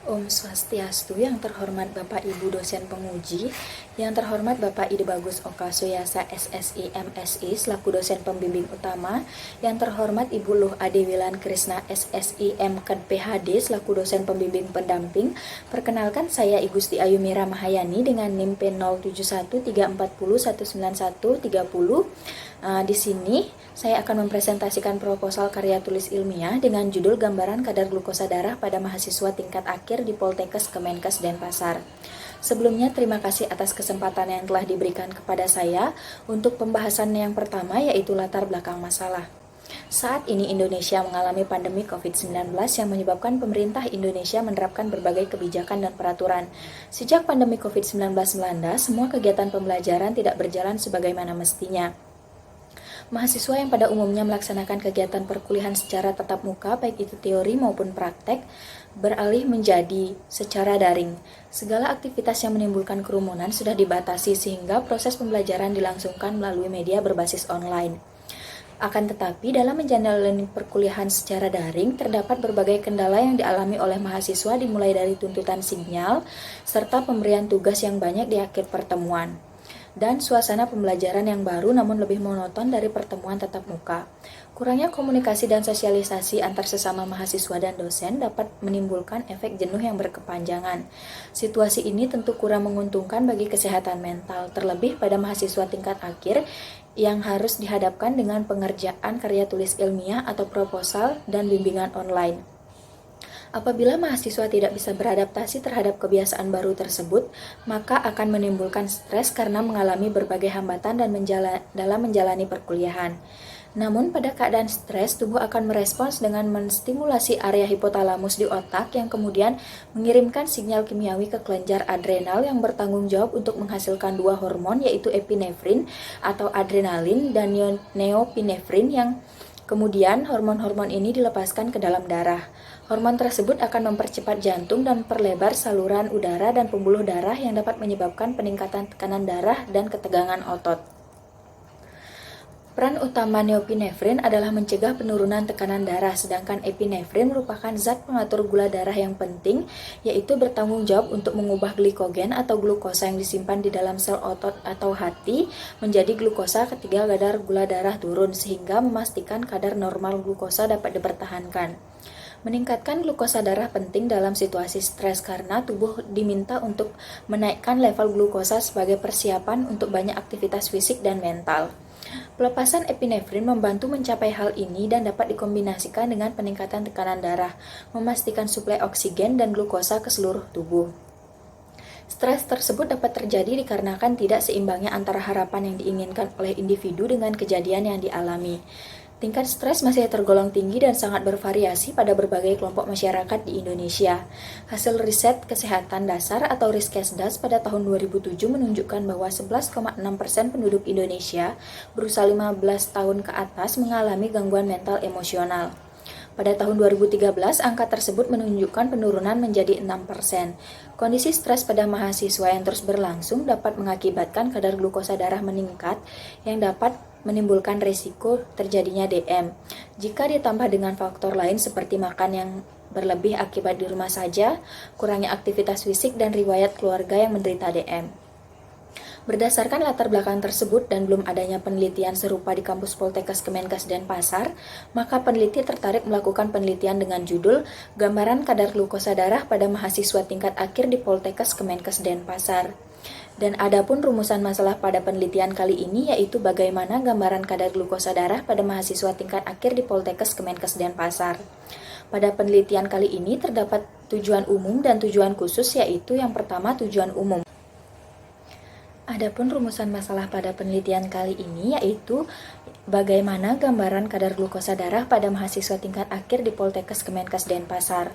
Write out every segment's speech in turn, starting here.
Om Swastiastu, yang terhormat Bapak Ibu dosen penguji, yang terhormat Bapak Ide Bagus Oka Suyasa SSI MSI selaku dosen pembimbing utama, yang terhormat Ibu Luh Ade Wilan Krisna SSI MKed PhD selaku dosen pembimbing pendamping. Perkenalkan, saya I Gusti Ayumira Mahayani dengan NIM P07134019130. Di sini saya akan mempresentasikan proposal karya tulis ilmiah dengan judul Gambaran Kadar Glukosa Darah pada Mahasiswa Tingkat Akhir di Poltekkes Kemenkes Denpasar. Sebelumnya, terima kasih atas kesempatan yang telah diberikan kepada saya untuk pembahasan yang pertama, yaitu latar belakang masalah. Saat ini Indonesia mengalami pandemi COVID-19 yang menyebabkan pemerintah Indonesia menerapkan berbagai kebijakan dan peraturan. Sejak pandemi COVID-19 melanda, semua kegiatan pembelajaran tidak berjalan sebagaimana mestinya. Mahasiswa yang pada umumnya melaksanakan kegiatan perkuliahan secara tatap muka, baik itu teori maupun praktek, beralih menjadi secara daring. Segala aktivitas yang menimbulkan kerumunan sudah dibatasi sehingga proses pembelajaran dilangsungkan melalui media berbasis online. Akan tetapi, dalam menjalani perkuliahan secara daring, terdapat berbagai kendala yang dialami oleh mahasiswa dimulai dari tuntutan sinyal, serta pemberian tugas yang banyak di akhir pertemuan, dan suasana pembelajaran yang baru namun lebih monoton dari pertemuan tatap muka. Kurangnya komunikasi dan sosialisasi antar sesama mahasiswa dan dosen dapat menimbulkan efek jenuh yang berkepanjangan. Situasi ini tentu kurang menguntungkan bagi kesehatan mental, terlebih pada mahasiswa tingkat akhir yang harus dihadapkan dengan pengerjaan karya tulis ilmiah atau proposal dan bimbingan online. Apabila mahasiswa tidak bisa beradaptasi terhadap kebiasaan baru tersebut, maka akan menimbulkan stres karena mengalami berbagai hambatan dan dalam menjalani perkuliahan. Namun, pada keadaan stres, tubuh akan merespons dengan menstimulasi area hipotalamus di otak yang kemudian mengirimkan sinyal kimiawi ke kelenjar adrenal yang bertanggung jawab untuk menghasilkan dua hormon, yaitu epinefrin atau adrenalin dan neopinefrin, yang kemudian hormon-hormon ini dilepaskan ke dalam darah. Hormon tersebut akan mempercepat jantung dan perlebar saluran udara dan pembuluh darah yang dapat menyebabkan peningkatan tekanan darah dan ketegangan otot. Peran utama neopinefrin adalah mencegah penurunan tekanan darah, sedangkan epinefrin merupakan zat pengatur gula darah yang penting, yaitu bertanggung jawab untuk mengubah glikogen atau glukosa yang disimpan di dalam sel otot atau hati menjadi glukosa ketika kadar gula darah turun, sehingga memastikan kadar normal glukosa dapat dipertahankan. Meningkatkan glukosa darah penting dalam situasi stres karena tubuh diminta untuk menaikkan level glukosa sebagai persiapan untuk banyak aktivitas fisik dan mental. Pelepasan epinefrin membantu mencapai hal ini dan dapat dikombinasikan dengan peningkatan tekanan darah, memastikan suplai oksigen dan glukosa ke seluruh tubuh. Stres tersebut dapat terjadi dikarenakan tidak seimbangnya antara harapan yang diinginkan oleh individu dengan kejadian yang dialami. Tingkat stres masih tergolong tinggi dan sangat bervariasi pada berbagai kelompok masyarakat di Indonesia. Hasil riset kesehatan dasar atau Riskesdas pada tahun 2007 menunjukkan bahwa 11,6% penduduk Indonesia berusia 15 tahun ke atas mengalami gangguan mental emosional. Pada tahun 2013, angka tersebut menunjukkan penurunan menjadi 6%. Kondisi stres pada mahasiswa yang terus berlangsung dapat mengakibatkan kadar glukosa darah meningkat yang dapat menimbulkan risiko terjadinya DM. Jika ditambah dengan faktor lain seperti makan yang berlebih akibat di rumah saja, kurangnya aktivitas fisik, dan riwayat keluarga yang menderita DM. Berdasarkan latar belakang tersebut dan belum adanya penelitian serupa di kampus Poltekkes Kemenkes Denpasar, maka peneliti tertarik melakukan penelitian dengan judul Gambaran Kadar Glukosa Darah pada Mahasiswa Tingkat Akhir di Poltekkes Kemenkes Denpasar. Dan adapun rumusan masalah pada penelitian kali ini yaitu bagaimana gambaran kadar glukosa darah pada mahasiswa tingkat akhir di Poltekkes Kemenkes Denpasar. Pada penelitian kali ini terdapat tujuan umum dan tujuan khusus, yaitu yang pertama tujuan umum. Adapun rumusan masalah pada penelitian kali ini yaitu bagaimana gambaran kadar glukosa darah pada mahasiswa tingkat akhir di Poltekkes Kemenkes Denpasar.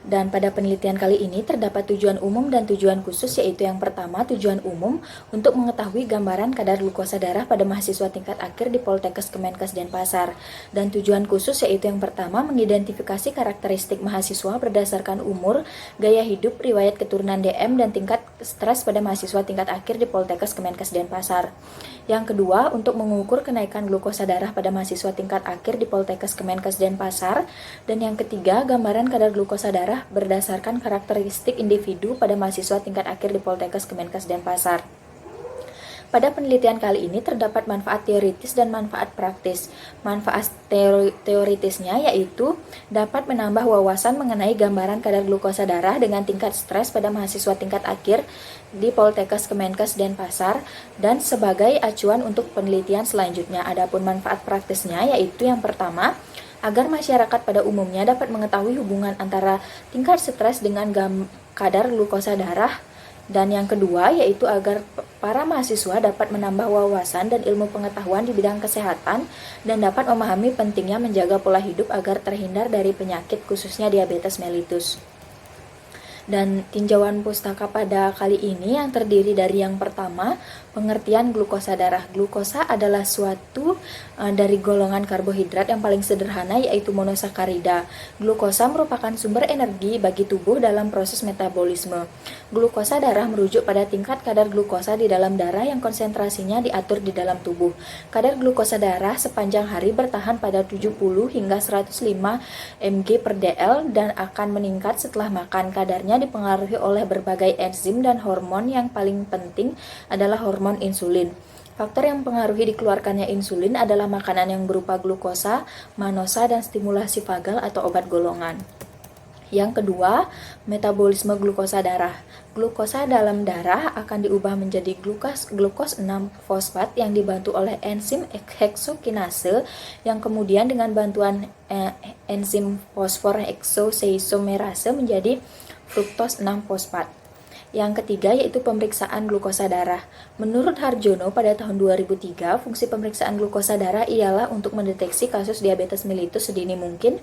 Dan pada penelitian kali ini terdapat tujuan umum dan tujuan khusus, yaitu yang pertama tujuan umum untuk mengetahui gambaran kadar glukosa darah pada mahasiswa tingkat akhir di Poltekkes Kemenkes Denpasar, dan tujuan khusus yaitu yang pertama mengidentifikasi karakteristik mahasiswa berdasarkan umur, gaya hidup, riwayat keturunan DM, dan tingkat stres pada mahasiswa tingkat akhir di Poltekkes Kemenkes Denpasar. Yang kedua, untuk mengukur kenaikan glukosa darah pada mahasiswa tingkat akhir di Poltekkes Kemenkes Denpasar, dan yang ketiga gambaran kadar glukosa darah darah berdasarkan karakteristik individu pada mahasiswa tingkat akhir di Poltekkes, Kemenkes, Denpasar. Pada penelitian kali ini terdapat manfaat teoritis dan manfaat praktis. Manfaat teoritisnya yaitu dapat menambah wawasan mengenai gambaran kadar glukosa darah dengan tingkat stres pada mahasiswa tingkat akhir di Poltekkes, Kemenkes, Denpasar dan sebagai acuan untuk penelitian selanjutnya. Adapun manfaat praktisnya yaitu yang pertama, agar masyarakat pada umumnya dapat mengetahui hubungan antara tingkat stres dengan kadar glukosa darah. Dan yang kedua yaitu agar para mahasiswa dapat menambah wawasan dan ilmu pengetahuan di bidang kesehatan dan dapat memahami pentingnya menjaga pola hidup agar terhindar dari penyakit khususnya diabetes mellitus. Dan tinjauan pustaka pada kali ini yang terdiri dari yang pertama, pengertian glukosa darah. Glukosa adalah suatu dari golongan karbohidrat yang paling sederhana yaitu monosakarida. Glukosa merupakan sumber energi bagi tubuh dalam proses metabolisme. Glukosa darah merujuk pada tingkat kadar glukosa di dalam darah yang konsentrasinya diatur di dalam tubuh. Kadar glukosa darah sepanjang hari bertahan pada 70 hingga 105 mg per dl dan akan meningkat setelah makan. Kadarnya dipengaruhi oleh berbagai enzim dan hormon, yang paling penting adalah hormon insulin. Faktor yang mempengaruhi dikeluarkannya insulin adalah makanan yang berupa glukosa, manosa, dan stimulasi vagal atau obat golongan. Yang kedua, metabolisme glukosa darah. Glukosa dalam darah akan diubah menjadi glukos 6-fosfat yang dibantu oleh enzim heksokinase yang kemudian dengan bantuan enzim fosfor heksoseisomerase menjadi fruktos 6-fosfat. Yang ketiga yaitu pemeriksaan glukosa darah. Menurut Harjono pada tahun 2003, fungsi pemeriksaan glukosa darah ialah untuk mendeteksi kasus diabetes mellitus sedini mungkin,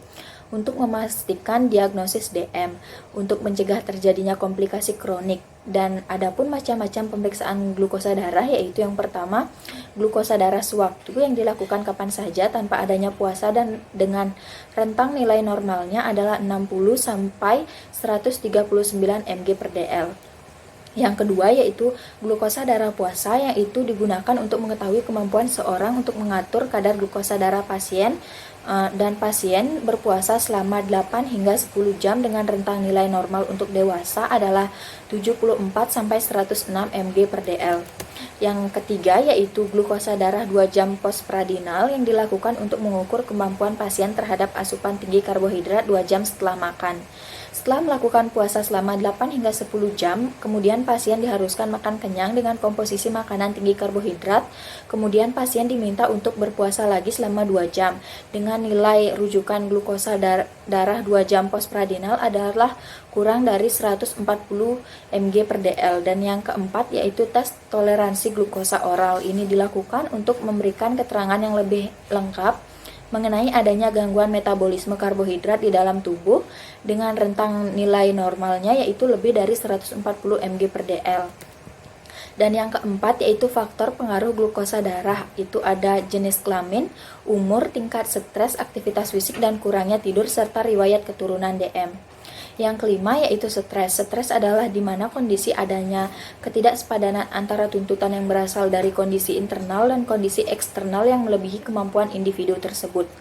untuk memastikan diagnosis DM, untuk mencegah terjadinya komplikasi kronik. Dan adapun macam-macam pemeriksaan glukosa darah yaitu yang pertama, glukosa darah sewaktu yang dilakukan kapan saja tanpa adanya puasa dan dengan rentang nilai normalnya adalah 60 sampai 139 mg per dl. Yang kedua yaitu glukosa darah puasa, yang itu digunakan untuk mengetahui kemampuan seorang untuk mengatur kadar glukosa darah pasien, dan pasien berpuasa selama 8 hingga 10 jam dengan rentang nilai normal untuk dewasa adalah 74 sampai 106 mg per dl. Yang ketiga yaitu glukosa darah 2 jam postprandial yang dilakukan untuk mengukur kemampuan pasien terhadap asupan tinggi karbohidrat 2 jam setelah makan. Setelah melakukan puasa selama 8 hingga 10 jam, kemudian pasien diharuskan makan kenyang dengan komposisi makanan tinggi karbohidrat. Kemudian pasien diminta untuk berpuasa lagi selama 2 jam dengan nilai rujukan glukosa darah 2 jam postprandial adalah kurang dari 140 mg per dl. Dan yang keempat yaitu tes toleransi glukosa oral. Ini dilakukan untuk memberikan keterangan yang lebih lengkap mengenai adanya gangguan metabolisme karbohidrat di dalam tubuh dengan rentang nilai normalnya yaitu lebih dari 140 mg per dl. Dan yang keempat yaitu faktor pengaruh glukosa darah. Itu ada jenis kelamin, umur, tingkat stres, aktivitas fisik, dan kurangnya tidur, serta riwayat keturunan DM. Yang kelima yaitu stres. Stres adalah di mana kondisi adanya ketidaksepadanan antara tuntutan yang berasal dari kondisi internal dan kondisi eksternal yang melebihi kemampuan individu tersebut.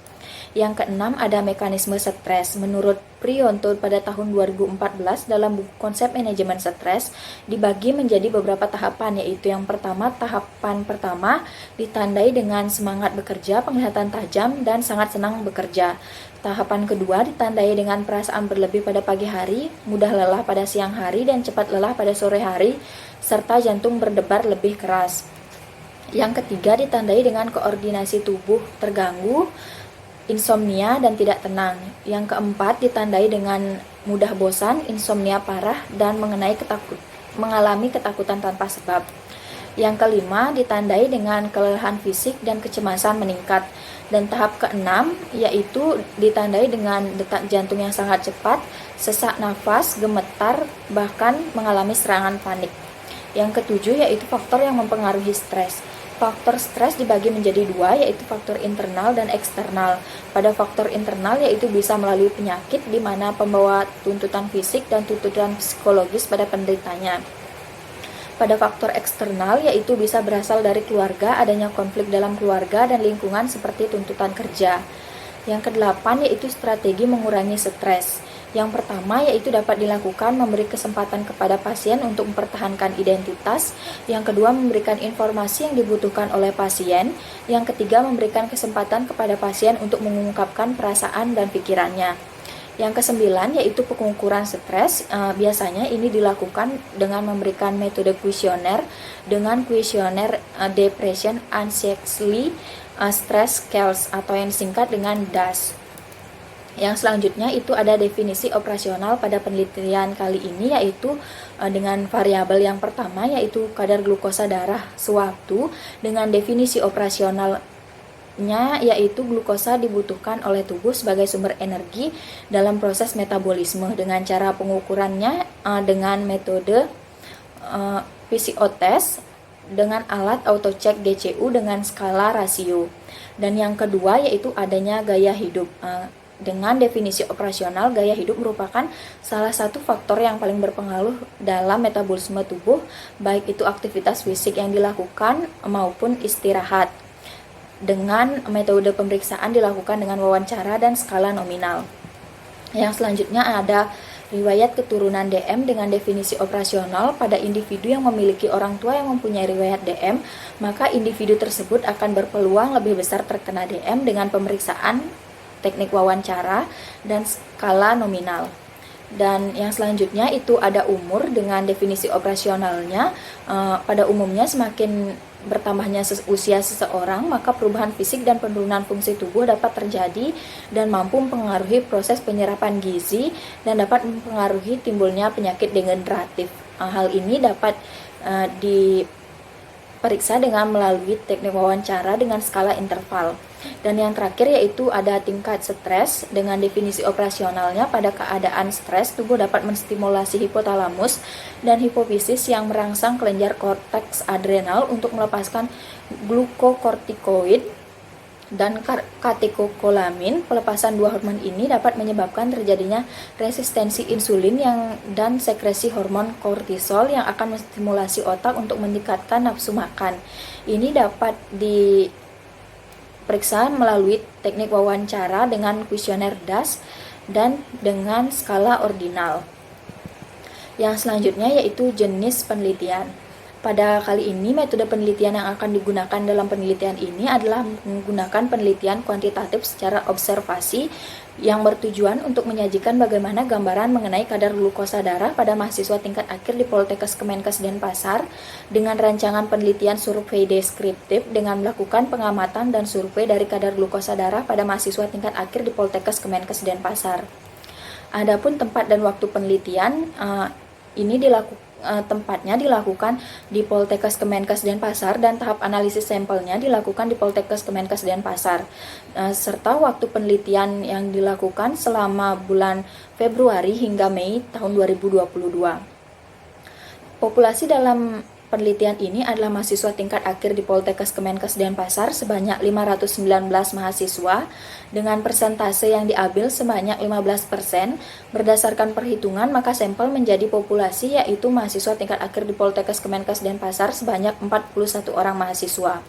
Yang keenam ada mekanisme stres. Menurut Priyanto pada tahun 2014 dalam buku Konsep Manajemen Stres dibagi menjadi beberapa tahapan, yaitu yang pertama, tahapan pertama ditandai dengan semangat bekerja, penglihatan tajam, dan sangat senang bekerja. Tahapan kedua ditandai dengan perasaan berlebih pada pagi hari, mudah lelah pada siang hari, dan cepat lelah pada sore hari, serta jantung berdebar lebih keras. Yang ketiga ditandai dengan koordinasi tubuh terganggu, insomnia, dan tidak tenang. Yang keempat ditandai dengan mudah bosan, insomnia parah, dan mengalami ketakutan tanpa sebab. Yang kelima ditandai dengan kelelahan fisik dan kecemasan meningkat. Dan tahap keenam yaitu ditandai dengan detak jantung yang sangat cepat, sesak nafas, gemetar, bahkan mengalami serangan panik. Yang ketujuh yaitu faktor yang mempengaruhi stres. Faktor stres dibagi menjadi dua, yaitu faktor internal dan eksternal. Pada faktor internal yaitu bisa melalui penyakit di mana pembawa tuntutan fisik dan tuntutan psikologis pada penderitanya. Pada faktor eksternal yaitu bisa berasal dari keluarga, adanya konflik dalam keluarga dan lingkungan seperti tuntutan kerja. Yang kedelapan yaitu strategi mengurangi stres. Yang pertama yaitu dapat dilakukan memberi kesempatan kepada pasien untuk mempertahankan identitas. Yang kedua, memberikan informasi yang dibutuhkan oleh pasien. Yang ketiga, memberikan kesempatan kepada pasien untuk mengungkapkan perasaan dan pikirannya. Yang kesembilan yaitu pengukuran stres. Biasanya ini dilakukan dengan memberikan metode kuesioner dengan kuesioner Depression Anxiety Stress Scales atau yang disingkat dengan DASS. Yang selanjutnya itu ada definisi operasional pada penelitian kali ini, yaitu dengan variabel yang pertama yaitu kadar glukosa darah sewaktu, dengan definisi operasionalnya yaitu glukosa dibutuhkan oleh tubuh sebagai sumber energi dalam proses metabolisme, dengan cara pengukurannya dengan metode PCO test dengan alat auto check GCU dengan skala rasio. Dan yang kedua yaitu adanya gaya hidup. Dengan definisi operasional, gaya hidup merupakan salah satu faktor yang paling berpengaruh dalam metabolisme tubuh, baik itu aktivitas fisik yang dilakukan maupun istirahat. Dengan metode pemeriksaan dilakukan dengan wawancara dan skala nominal. Yang selanjutnya ada riwayat keturunan DM dengan definisi operasional. Pada individu yang memiliki orang tua yang mempunyai riwayat DM, maka individu tersebut akan berpeluang lebih besar terkena DM dengan pemeriksaan, teknik wawancara, dan skala nominal. Dan yang selanjutnya itu ada umur dengan definisi operasionalnya. Pada umumnya semakin bertambahnya usia seseorang, maka perubahan fisik dan penurunan fungsi tubuh dapat terjadi dan mampu mempengaruhi proses penyerapan gizi dan dapat mempengaruhi timbulnya penyakit degeneratif. Hal ini dapat diperiksa dengan melalui teknik wawancara dengan skala interval. Dan yang terakhir yaitu ada tingkat stres dengan definisi operasionalnya. Pada keadaan stres, tubuh dapat menstimulasi hipotalamus dan hipofisis yang merangsang kelenjar korteks adrenal untuk melepaskan glukokortikoid dan katekokolamin. Pelepasan dua hormon ini dapat menyebabkan terjadinya resistensi insulin dan sekresi hormon kortisol yang akan menstimulasi otak untuk meningkatkan nafsu makan. Ini dapat diperiksa melalui teknik wawancara dengan kuesioner DASS dan dengan skala ordinal. Yang selanjutnya yaitu jenis penelitian. Pada kali ini, metode penelitian yang akan digunakan dalam penelitian ini adalah menggunakan penelitian kuantitatif secara observasi yang bertujuan untuk menyajikan bagaimana gambaran mengenai kadar glukosa darah pada mahasiswa tingkat akhir di Poltekkes Kemenkes Denpasar dengan rancangan penelitian survei deskriptif dengan melakukan pengamatan dan survei dari kadar glukosa darah pada mahasiswa tingkat akhir di Poltekkes Kemenkes Denpasar. Adapun tempat dan waktu penelitian ini tempatnya dilakukan di Poltekkes Kemenkes Denpasar dan tahap analisis sampelnya dilakukan di Poltekkes Kemenkes Denpasar, serta waktu penelitian yang dilakukan selama bulan Februari hingga Mei tahun 2022. Populasi dalam penelitian ini adalah mahasiswa tingkat akhir di Poltekkes Kemenkes Denpasar sebanyak 519 mahasiswa dengan persentase yang diambil sebanyak 15%. Berdasarkan perhitungan, maka sampel menjadi populasi yaitu mahasiswa tingkat akhir di Poltekkes Kemenkes Denpasar sebanyak 41 orang mahasiswa.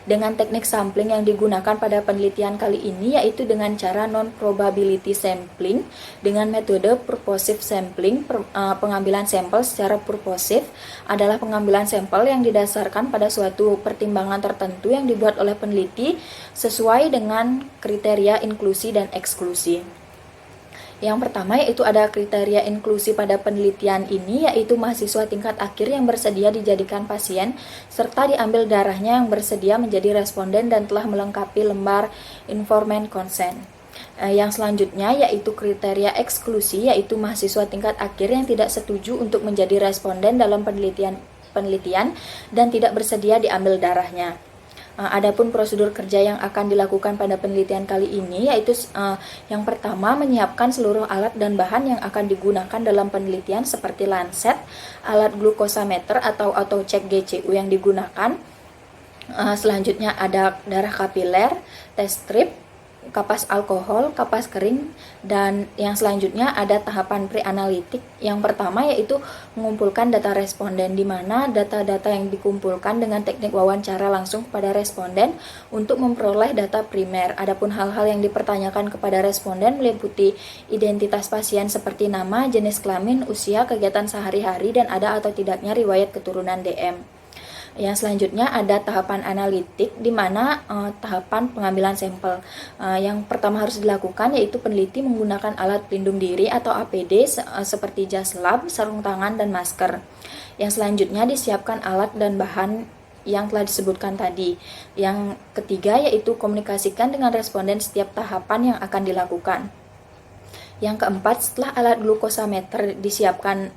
Dengan teknik sampling yang digunakan pada penelitian kali ini yaitu dengan cara non-probability sampling dengan metode purposive sampling. Pengambilan sampel secara purposive adalah pengambilan sampel yang didasarkan pada suatu pertimbangan tertentu yang dibuat oleh peneliti sesuai dengan kriteria inklusi dan eksklusi. Yang pertama yaitu ada kriteria inklusi pada penelitian ini yaitu mahasiswa tingkat akhir yang bersedia dijadikan pasien serta diambil darahnya yang bersedia menjadi responden dan telah melengkapi lembar informed consent. Yang selanjutnya yaitu kriteria eksklusi yaitu mahasiswa tingkat akhir yang tidak setuju untuk menjadi responden dalam penelitian dan tidak bersedia diambil darahnya. Adapun prosedur kerja yang akan dilakukan pada penelitian kali ini yaitu yang pertama menyiapkan seluruh alat dan bahan yang akan digunakan dalam penelitian seperti lancet, alat glukosameter atau auto check GCU yang digunakan. Selanjutnya ada darah kapiler, test strip, kapas alkohol, kapas kering, dan yang selanjutnya ada tahapan pre-analitik. Yang pertama yaitu mengumpulkan data responden, di mana data-data yang dikumpulkan dengan teknik wawancara langsung kepada responden untuk memperoleh data primer. Adapun hal-hal yang dipertanyakan kepada responden meliputi identitas pasien seperti nama, jenis kelamin, usia, kegiatan sehari-hari, dan ada atau tidaknya riwayat keturunan DM. Yang selanjutnya ada tahapan analitik, di mana tahapan pengambilan sampel. Yang pertama harus dilakukan yaitu peneliti menggunakan alat pelindung diri atau APD seperti jas lab, sarung tangan, dan masker. Yang selanjutnya disiapkan alat dan bahan yang telah disebutkan tadi. Yang ketiga yaitu komunikasikan dengan responden setiap tahapan yang akan dilakukan. Yang keempat, setelah alat glukosameter disiapkan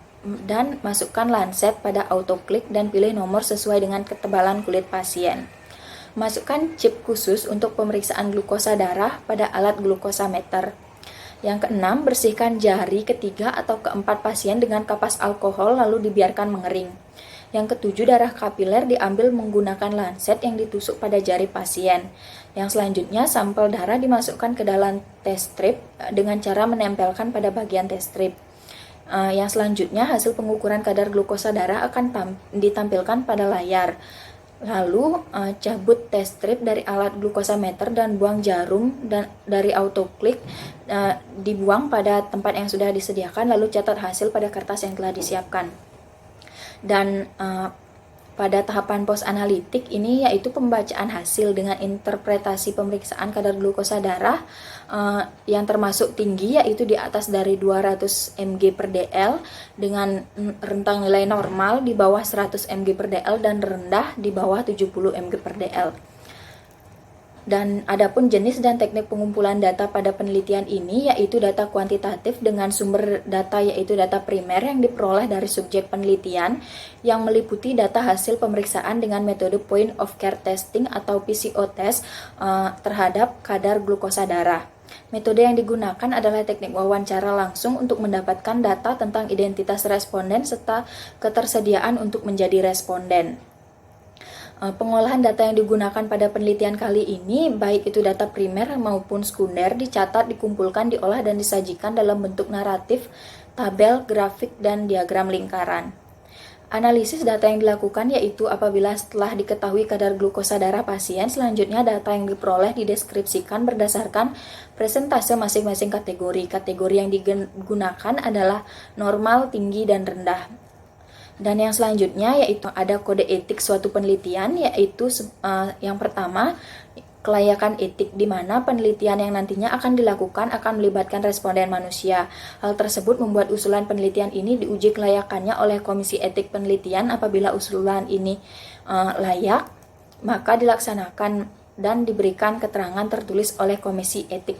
dan masukkan lancet pada autoklik dan pilih nomor sesuai dengan ketebalan kulit pasien. Masukkan chip khusus untuk pemeriksaan glukosa darah pada alat glukosameter. Yang keenam, bersihkan jari ketiga atau keempat pasien dengan kapas alkohol lalu dibiarkan mengering. Yang ketujuh, darah kapiler diambil menggunakan lancet yang ditusuk pada jari pasien. Yang selanjutnya, sampel darah dimasukkan ke dalam test strip dengan cara menempelkan pada bagian test strip. Yang selanjutnya, hasil pengukuran kadar glukosa darah akan ditampilkan pada layar. Lalu cabut test strip dari alat glukosameter dan buang jarum dari autoklik, dibuang pada tempat yang sudah disediakan, lalu catat hasil pada kertas yang telah disiapkan. Dan pada tahapan post analitik ini yaitu pembacaan hasil dengan interpretasi pemeriksaan kadar glukosa darah yang termasuk tinggi yaitu di atas dari 200 mg per dl dengan rentang nilai normal di bawah 100 mg per dl dan rendah di bawah 70 mg per dl. Dan adapun jenis dan teknik pengumpulan data pada penelitian ini yaitu data kuantitatif dengan sumber data yaitu data primer yang diperoleh dari subjek penelitian yang meliputi data hasil pemeriksaan dengan metode point of care testing atau PCO test terhadap kadar glukosa darah. Metode yang digunakan adalah teknik wawancara langsung untuk mendapatkan data tentang identitas responden serta ketersediaan untuk menjadi responden. Pengolahan data yang digunakan pada penelitian kali ini, baik itu data primer maupun sekunder, dicatat, dikumpulkan, diolah, dan disajikan dalam bentuk naratif, tabel, grafik, dan diagram lingkaran. Analisis data yang dilakukan yaitu apabila setelah diketahui kadar glukosa darah pasien, selanjutnya data yang diperoleh dideskripsikan berdasarkan presentase masing-masing kategori. Kategori yang digunakan adalah normal, tinggi, dan rendah. Dan yang selanjutnya yaitu ada kode etik suatu penelitian, yaitu yang pertama kelayakan etik, di mana penelitian yang nantinya akan dilakukan akan melibatkan responden manusia. Hal tersebut membuat usulan penelitian ini diuji kelayakannya oleh Komisi Etik Penelitian. Apabila usulan ini layak, maka dilaksanakan dan diberikan keterangan tertulis oleh Komisi Etik.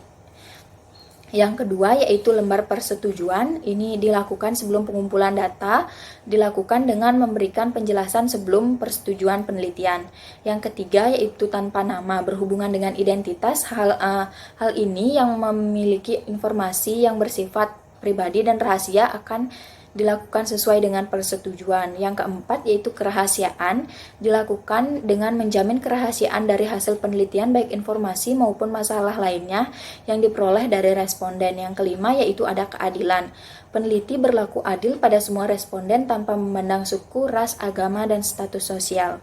Yang kedua yaitu lembar persetujuan. Ini dilakukan sebelum pengumpulan data, dilakukan dengan memberikan penjelasan sebelum persetujuan penelitian. Yang ketiga yaitu tanpa nama, berhubungan dengan identitas. Hal ini yang memiliki informasi yang bersifat pribadi dan rahasia akan dilakukan sesuai dengan persetujuan. Yang keempat yaitu kerahasiaan, dilakukan dengan menjamin kerahasiaan dari hasil penelitian baik informasi maupun masalah lainnya yang diperoleh dari responden. Yang kelima yaitu ada keadilan. Peneliti berlaku adil pada semua responden tanpa memandang suku, ras, agama, dan status sosial.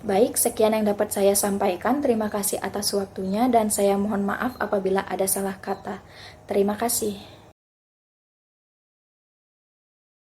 Baik, sekian yang dapat saya sampaikan. Terima kasih atas waktunya dan saya mohon maaf apabila ada salah kata. Terima kasih.